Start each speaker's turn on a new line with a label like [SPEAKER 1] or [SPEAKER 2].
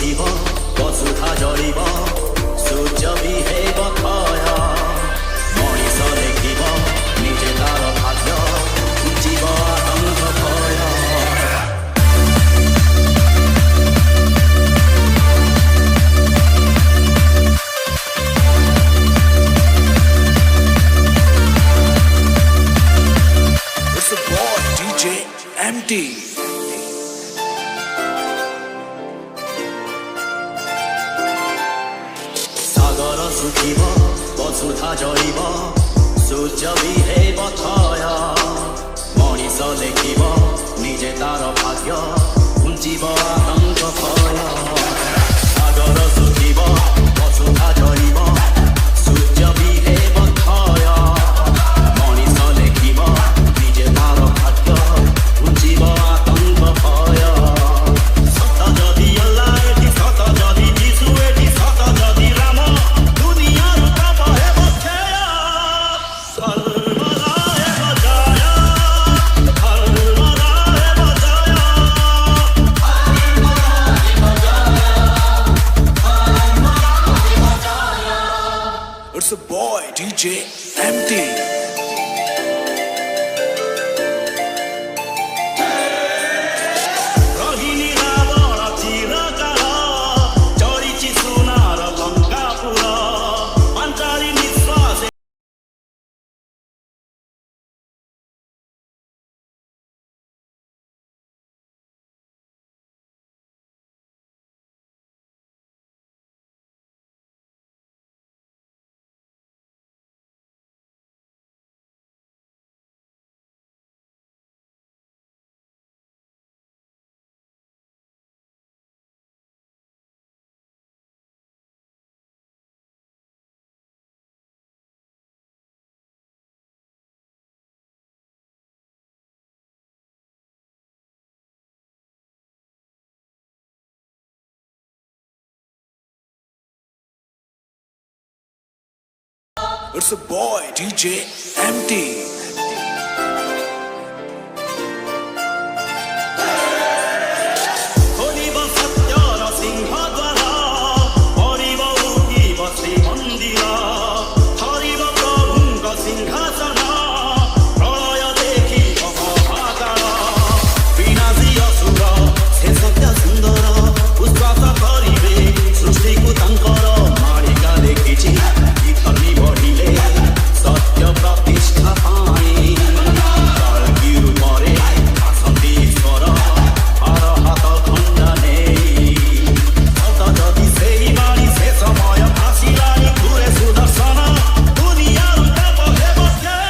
[SPEAKER 1] ଶୁଖିବ ବସୁଧା ଜଳିବ ସୂର୍ଯ୍ୟ ବି ହେବ କ୍ଷୟ ମଣିଷ ଲେଖିବ ନିଜେ ତାର ଭାଗ୍ୟ ଯିବ ଆତଙ୍କ ଭୟ
[SPEAKER 2] It's the boy DJ MT.
[SPEAKER 1] ସାଗର ଶୁଖିବ ବସୁଧା ଜଳିବ ସୂର୍ଯ୍ୟ ବି ହେବ କ୍ଷୟ ମଣିଷ ଲେଖିବ ନିଜେ ତାର ଭାଗ୍ୟ ଘୁଞ୍ଚିବ ଆତଙ୍କ ଭୟ ସାଗର ଶୁଖିବ ବସୁଧା ଜଳିବ ସୂର୍ଯ୍ୟ ବି ହେବ କ୍ଷୟ ମଣିଷ ଲେଖିବ ନିଜେ ତାର ଭାଗ୍ୟ ଘୁଞ୍ଚିବ ଆତଙ୍କ ଭୟ ସତ ଯଦି ଅଲ୍ଲା ଏଠି ସତ ଯଦି ଯୀଶୁ ଏଠି ସତ ଯଦି ରାମ ଦୁନିଆରୁ ପାପ ହେବ କ୍ଷୟ ସର୍ବଦା ହେବ ଜୟ ସର୍ବଦା ହେବ ଜୟ
[SPEAKER 2] It's the boy DJ MT.
[SPEAKER 1] ରହିନି ରାବଣ ଚିରକାଳ ଚଳିଛି ସୁନାର ଲଙ୍କାପୁର ପାଞ୍ଚାଳି ନିଶ୍ୱାସ
[SPEAKER 2] It's the boy DJ MT.
[SPEAKER 1] ଖୋଲିବ ସତ୍ୟର ସିଂହ ଦ୍ୱାର ପରିବ ଉଠିବ ଶ୍ରୀମନ୍ଦିର ଧରିବ ପ୍ରଭୁଙ୍କ ସିଂହାସନ ପ୍ରଳୟ ଦେଖିବ ମହାକାଳ ବିନାଶୀ ଅସୁର ସେ ସତ୍ୟ ସୁନ୍ଦର ଉଶ୍ୱାସ କରିବେ ସୃଷ୍ଟିକୁ ତାଙ୍କର ମାଳିକା ଦେଖିଛି ଧନି ବଢିଲେ ସତ୍ୟ ପ୍ରତିଷ୍ଠା ପାଇଁ କଳ୍କି ରୂପରେ ଆସନ୍ତି ଈଶ୍ୱର ହାର ହାତ ଖଣ୍ଡା ନେଇ ସତ ଯଦି ସେଇ ବାଣୀ ସେ ସମୟ ଆସିଲାଣି ଘୁରେ ସୁଦର୍ଶନ ଦୁନିଆରୁ ପାପ ହେବ କ୍ଷୟ